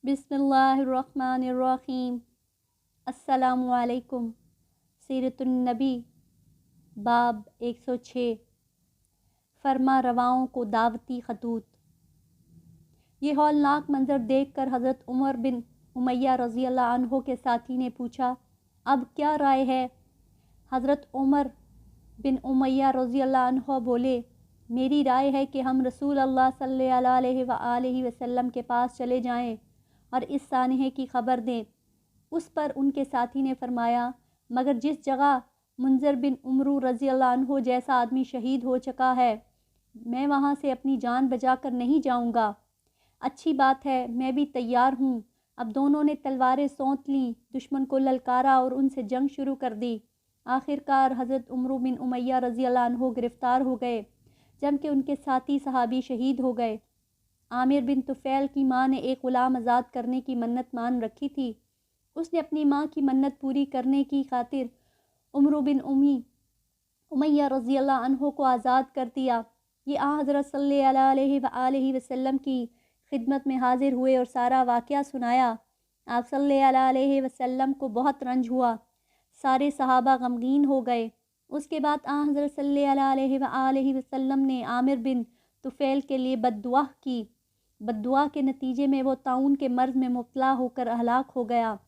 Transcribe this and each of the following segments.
बिस्मिल्लाहिर्रहमानिर्रहीम। अस्सलामु अलैकुम। सीरतुन्नबी बाब 106। फरमा रवाओं को दावती खतूत। ये हौलनाक मंज़र देखकर हज़रत उमर बिन उमैया रज़ियल्लाहु अन्हु के साथी ने पूछा, अब क्या राय है? हज़रत उमर बिन उमैया रज़ियल्लाहु अन्हु बोले, मेरी राय है कि हम रसूल अल्लाह सल्लल्लाहु अलैहि वसल्लम के पास चले जाएं और इस सानहे की ख़बर दें। उस पर उनके साथी ने फरमाया, मगर जिस जगह मुंज़र बिन उमरू रज़ियल्लाहु अन्हु जैसा आदमी शहीद हो चुका है, मैं वहाँ से अपनी जान बचा कर नहीं जाऊँगा। अच्छी बात है, मैं भी तैयार हूँ। अब दोनों ने तलवारें सौंत लीं, दुश्मन को ललकारा और उनसे जंग शुरू कर दी। आखिरकार हज़रत उमरू बिन उमैया रज़ियल्लाहु अन्हु गिरफ़्तार हो गए, जबकि उनके साथी सहाबी शहीद हो गए। आमिर बिन तुफ़ैल की माँ ने एक ग़ुलाम आज़ाद करने की मन्नत मान रखी थी। उसने अपनी माँ की मन्नत पूरी करने की खातिर उमरू बिन उमैया रज़ियल्लाहु अन्हु को आज़ाद कर दिया। ये हज़रत सल्लल्लाहु अलैहि वसल्लम की खिदमत में हाजिर हुए और सारा वाक़या सुनाया। आप सल्लल्लाहु अलैहि वसल्लम को बहुत रंज हुआ। सारे सहाबा गमगीन हो गए। उसके बाद हज़रत सल्लल्लाहु अलैहि वसल्लम ने आमिर बिन तुफ़ैल के लिए बद्दुआ की। बद्दुआ के नतीजे में वो ताउन के मर्ज़ में मुब्तला होकर हलाक हो गया।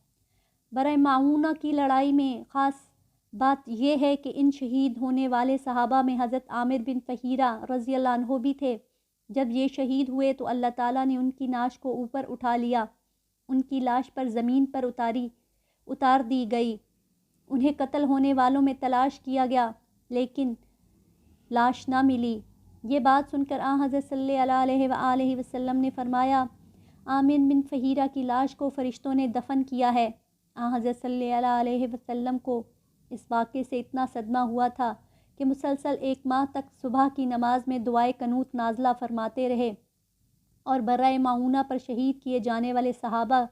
बरे माऊना की लड़ाई में ख़ास बात यह है कि इन शहीद होने वाले सहाबा में हज़रत आमिर बिन फ़हीरा रज़ियल्लाहु अन्हु भी थे। जब ये शहीद हुए तो अल्लाह ताला ने उनकी नाश को ऊपर उठा लिया। उनकी लाश पर ज़मीन पर उतार दी गई। उन्हें कत्ल होने वालों में तलाश किया गया, लेकिन लाश ना मिली। ये बात सुनकर हज़रत सल्लल्लाहु अलैहि वसल्लम ने फरमाया, आमिर बिन फ़हीरा की लाश को फ़रिश्तों ने दफन किया है। हज़रत सल्लल्लाहु अलैहि वसल्लम को इस वाक़े से इतना सदमा हुआ था कि मुसलसल 1 माह तक सुबह की नमाज में दुआए कनूत नाज़ला फरमाते रहे और बर्राए माऊना पर शहीद किए जाने वाले सहाबा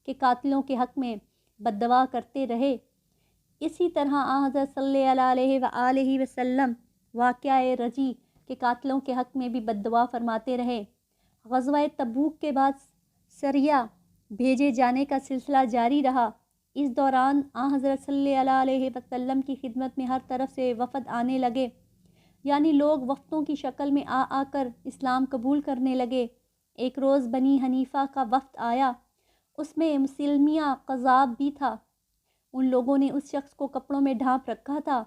के कातिलों के हक़ में बद्दुआ करते रहे। इसी तरह हज़रत सल्लल्लाहु अलैहि वसल्लम वाक़या रजी के कातिलों के हक़ में भी बद्दुआ फरमाते रहे। ग़ज़वा तबूक के बाद सरिया भेजे जाने का सिलसिला जारी रहा। इस दौरान हज़रत सल्लल्लाहु अलैहि वसल्लम की खिदमत में हर तरफ से वफ़द आने लगे, यानी लोग वफ़दों की शक्ल में आकर इस्लाम कबूल करने लगे। एक रोज़ बनी हनीफ़ा का वफ़द आया, उसमें मुसलमिया क़ज़ाब भी था। उन लोगों ने उस शख्स को कपड़ों में ढाँप रखा था।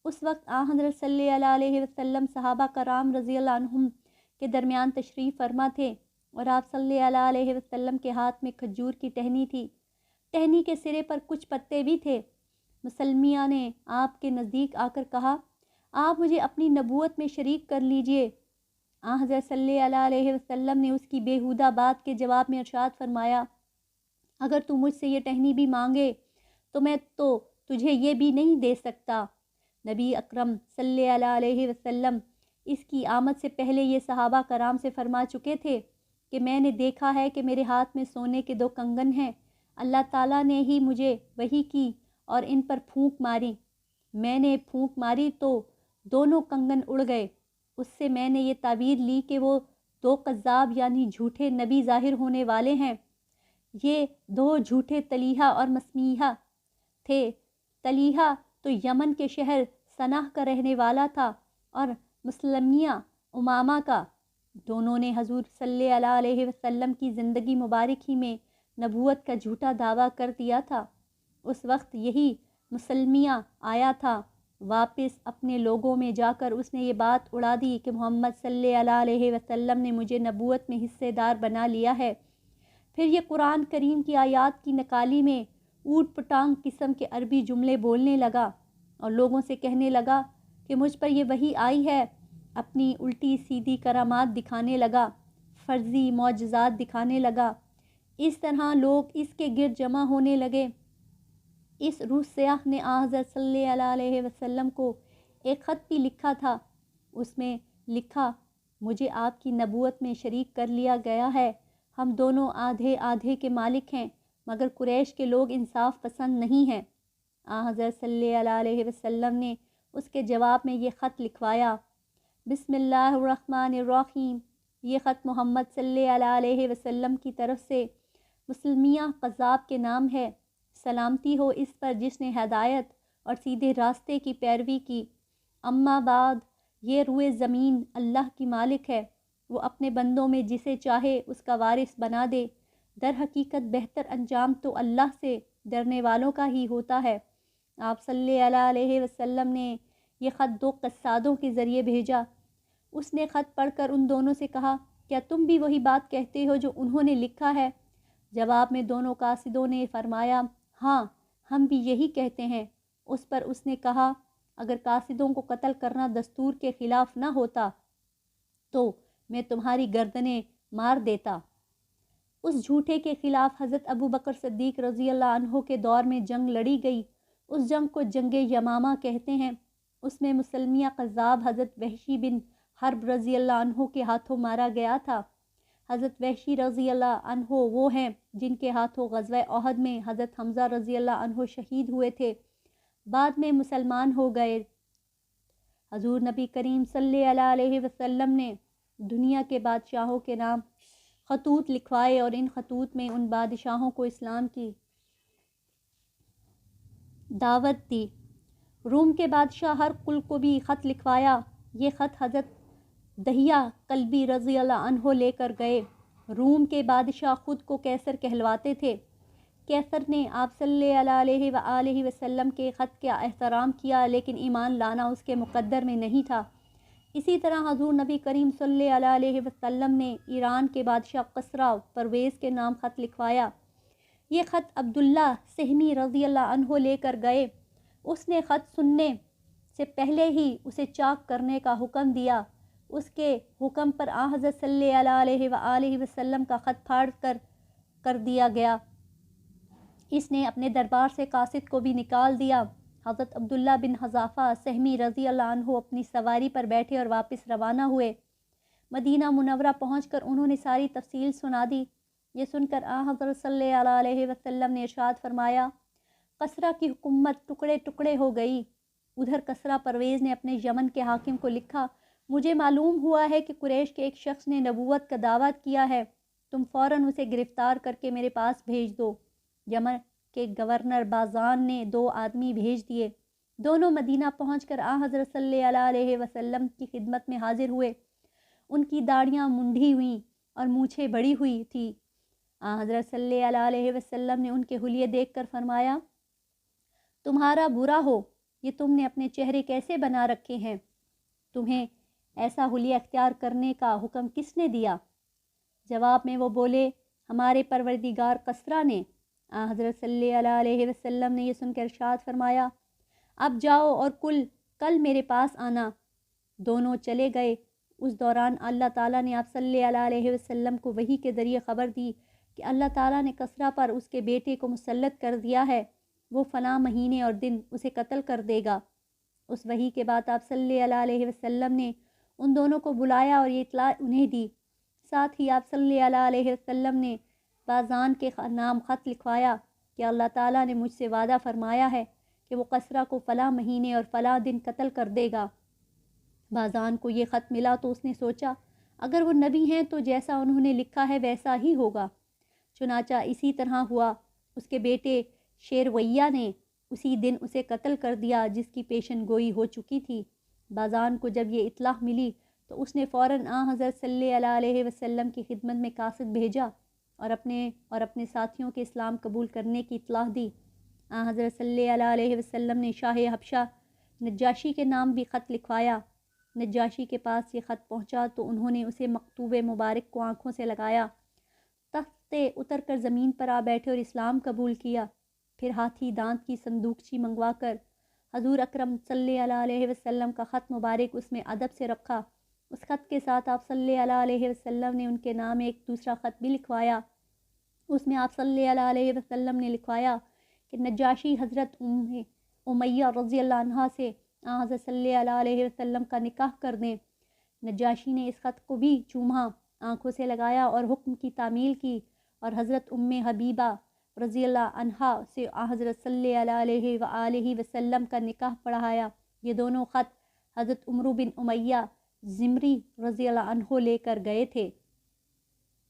उस वक्त हज़रत सल्लल्लाहु अलैहि वसल्लम सहाबा कराम रज़ियल्लाहु अन्हुम के दरमियान तशरीफ़ फरमा थे और आप सल्लल्लाहु अलैहि वसल्लम के हाथ में खजूर की टहनी थी। टहनी के सिरे पर कुछ पत्ते भी थे। मुसलमिया ने आपके नज़दीक आकर कहा, आप मुझे अपनी नबूवत में शरीक कर लीजिए। हज़रत सल्लल्लाहु अलैहि वसल्लम ने उसकी बेहुदा बात के जवाब में इरशाद फरमाया, अगर तू मुझसे ये टहनी भी मांगे तो मैं तो तुझे ये भी नहीं दे सकता। नबी अकरम सल्लल्लाहु अलैहि वसल्लम इसकी आमद से पहले ये सहाबा कराम से फरमा चुके थे कि मैंने देखा है कि मेरे हाथ में सोने के 2 कंगन हैं। अल्लाह ताला ने ही मुझे वही की और इन पर फूंक मारी। मैंने फूंक मारी तो दोनों कंगन उड़ गए। उससे मैंने ये ताबीर ली कि वो 2 कज़्ज़ाब यानी झूठे नबी ज़ाहिर होने वाले हैं। ये 2 झूठे तलीहा और मसमीहा थे। तलीहा तो यमन के शहर सनाह का रहने वाला था और मुसलमिया उमामा का। दोनों ने हजूर सल्लल्लाहु अलैहि वसल्लम की ज़िंदगी मुबारक ही में नबूवत का झूठा दावा कर दिया था। उस वक्त यही मुसलमिया आया था। वापस अपने लोगों में जाकर उसने ये बात उड़ा दी कि मोहम्मद सल्लल्लाहु अलैहि वसल्लम ने मुझे नबूवत में हिस्सेदार बना लिया है। फिर ये कुरान करीम की आयत की नकाली में ऊट पटांग किस्म के अरबी जुमले बोलने लगा और लोगों से कहने लगा कि मुझ पर ये वही आई है। अपनी उल्टी सीधी करामात दिखाने लगा, फ़र्ज़ी मौजज़ात दिखाने लगा। इस तरह लोग इसके गिर्द जमा होने लगे। इस रूह सयाह ने हज़रत सल्लल्लाहु अलैहि वसल्लम को एक ख़त भी लिखा था। उसमें लिखा, मुझे आपकी नबूवत में शरीक कर लिया गया है। हम दोनों आधे आधे के मालिक हैं, मगर कुरैश के लोग इंसाफ पसंद नहीं हैं। हज़रत सल्लल्लाहु अलैहि वसल्लम ने उसके जवाब में ये ख़त लिखवाया, बिस्मिल्लाहिर्रहमानिर्रहीम। ये ख़त मोहम्मद सल्लल्लाहु अलैहि वसल्लम की तरफ से مسلمیہ قذاب کے نام ہے۔ سلامتی ہو اس پر جس نے ہدایت اور سیدھے راستے کی پیروی کی۔ اما بعد، یہ روئے زمین اللہ کی مالک ہے، وہ اپنے بندوں میں جسے چاہے اس کا وارث بنا دے۔ در حقیقت بہتر انجام تو اللہ سے ڈرنے والوں کا ہی ہوتا ہے۔ آپ صلی اللہ علیہ وسلم نے یہ خط 2 قصادوں کے ذریعے بھیجا۔ اس نے خط پڑھ کر ان دونوں سے کہا، کیا تم بھی وہی بات کہتے ہو جو انہوں نے لکھا ہے؟ جواب میں دونوں قاصدوں نے فرمایا، ہاں ہم بھی یہی کہتے ہیں۔ اس پر اس نے کہا، اگر قاصدوں کو قتل کرنا دستور کے خلاف نہ ہوتا تو میں تمہاری گردنیں مار دیتا۔ اس جھوٹے کے خلاف حضرت ابو بکر صدیق رضی اللہ عنہ کے دور میں جنگ لڑی گئی۔ اس جنگ کو جنگ یمامہ کہتے ہیں۔ اس میں مسلمیہ قذاب حضرت وحشی بن حرب رضی اللہ عنہ کے ہاتھوں مارا گیا تھا۔ حضرت وحشی رضی اللہ عنہ وہ ہیں جن کے ہاتھوں غزوہ احد میں حضرت حمزہ رضی اللہ عنہ شہید ہوئے تھے، بعد میں مسلمان ہو گئے۔ حضور نبی کریم صلی اللہ علیہ وسلم نے دنیا کے بادشاہوں کے نام خطوط لکھوائے اور ان خطوط میں ان بادشاہوں کو اسلام کی دعوت دی۔ روم کے بادشاہ ہرقل کو بھی خط لکھوایا۔ یہ خط حضرت دہیہ کلبی رضی اللہ عنہ لے کر گئے۔ روم کے بادشاہ خود کو کیسر کہلواتے تھے۔ کیسر نے آپ صلی اللہ علیہ وآلہ وسلم کے خط کا احترام کیا، لیکن ایمان لانا اس کے مقدر میں نہیں تھا۔ اسی طرح حضور نبی کریم صلی اللہ علیہ وسلم نے ایران کے بادشاہ قسرا پرویز کے نام خط لکھوایا۔ یہ خط عبداللہ سہمی رضی اللہ عنہ لے کر گئے۔ اس نے خط سننے سے پہلے ہی اسے چاک کرنے کا حکم دیا۔ اس کے حکم پر حضرت صلی اللہ علیہ وآلہ وسلم کا خط پھاڑ کر دیا گیا۔ اس نے اپنے دربار سے قاصد کو بھی نکال دیا۔ حضرت عبداللہ بن حذافہ سہمی رضی اللہ عنہ اپنی سواری پر بیٹھے اور واپس روانہ ہوئے۔ مدینہ منورہ پہنچ کر انہوں نے ساری تفصیل سنا دی۔ یہ سن کر حضرت صلی اللہ علیہ وسلم نے ارشاد فرمایا، قسرا کی حکومت ٹکڑے ٹکڑے ہو گئی۔ ادھر قسرا پرویز نے اپنے یمن کے حاکم کو لکھا، مجھے معلوم ہوا ہے کہ قریش کے ایک شخص نے نبوت کا دعویٰ کیا ہے، تم فوراً اسے گرفتار کر کے میرے پاس بھیج دو۔ یمن کے گورنر بازان نے 2 آدمی بھیج دیے۔ دونوں مدینہ پہنچ کر حضرت صلی اللہ علیہ وسلم کی خدمت میں حاضر ہوئے۔ ان کی داڑھیاں منڈھی ہوئیں اور مونچھیں بڑی ہوئی تھی۔ حضرت صلی اللہ علیہ وسلم نے ان کے حلیے دیکھ کر فرمایا، تمہارا برا ہو، یہ تم نے اپنے چہرے کیسے بنا رکھے ہیں؟ تمہیں ایسا حلیہ اختیار کرنے کا حکم کس نے دیا؟ جواب میں وہ بولے، ہمارے پروردگار قسرا نے۔ حضرت صلی اللہ علیہ وسلم نے یہ سن کر ارشاد فرمایا، اب جاؤ اور کل میرے پاس آنا۔ دونوں چلے گئے۔ اس دوران اللہ تعالیٰ نے آپ صلی اللہ علیہ وسلم کو وحی کے ذریعے خبر دی کہ اللہ تعالیٰ نے قسرا پر اس کے بیٹے کو مسلط کر دیا ہے، وہ فلاں مہینے اور دن اسے قتل کر دے گا۔ اس وحی کے بعد آپ صلی اللہ علیہ وسلم نے ان دونوں کو بلایا اور یہ اطلاع انہیں دی۔ ساتھ ہی آپ صلی اللہ علیہ وسلم نے بازان کے نام خط لکھوایا کہ اللہ تعالیٰ نے مجھ سے وعدہ فرمایا ہے کہ وہ قسرا کو فلاں مہینے اور فلاں دن قتل کر دے گا۔ بازان کو یہ خط ملا تو اس نے سوچا، اگر وہ نبی ہیں تو جیسا انہوں نے لکھا ہے ویسا ہی ہوگا۔ چنانچہ اسی طرح ہوا۔ اس کے بیٹے شیرویہ نے اسی دن اسے قتل کر دیا جس کی پیشن گوئی ہو چکی تھی۔ بازان کو جب یہ اطلاع ملی تو اس نے فوراً حضرت صلی اللہ علیہ وسلم کی خدمت میں قاصد بھیجا اور اپنے ساتھیوں کے اسلام قبول کرنے کی اطلاع دی۔ حضرت صلی اللہ علیہ وسلم نے شاہ حبشہ نجاشی کے نام بھی خط لکھوایا۔ نجاشی کے پاس یہ خط پہنچا تو انہوں نے اسے مکتوب مبارک کو آنکھوں سے لگایا، تخت سے اتر کر زمین پر آ بیٹھے اور اسلام قبول کیا۔ پھر ہاتھی دانت کی صندوقچی منگوا کر حضور اکرم صلی اللہ علیہ وسلم کا خط مبارک اس میں ادب سے رکھا۔ اس خط کے ساتھ آپ صلی اللہ علیہ وسلم نے ان کے نام ایک دوسرا خط بھی لکھوایا۔ اس میں آپ صلی اللہ علیہ وسلم نے لکھوایا کہ نجاشی حضرت امیہ رضی اللہ عنہ سے حضرت صلی اللہ علیہ وسلم کا نکاح کر دیں۔ نجاشی نے اس خط کو بھی چوما، آنکھوں سے لگایا اور حکم کی تعمیل کی اور حضرت حبیبہ رضی اللہ عنہا سے حضرت صلی اللہ علیہ وآلہ وسلم کا نکاح پڑھایا۔ یہ دونوں خط حضرت عمرو بن امیہ زمری رضی اللہ عنہ لے کر گئے تھے۔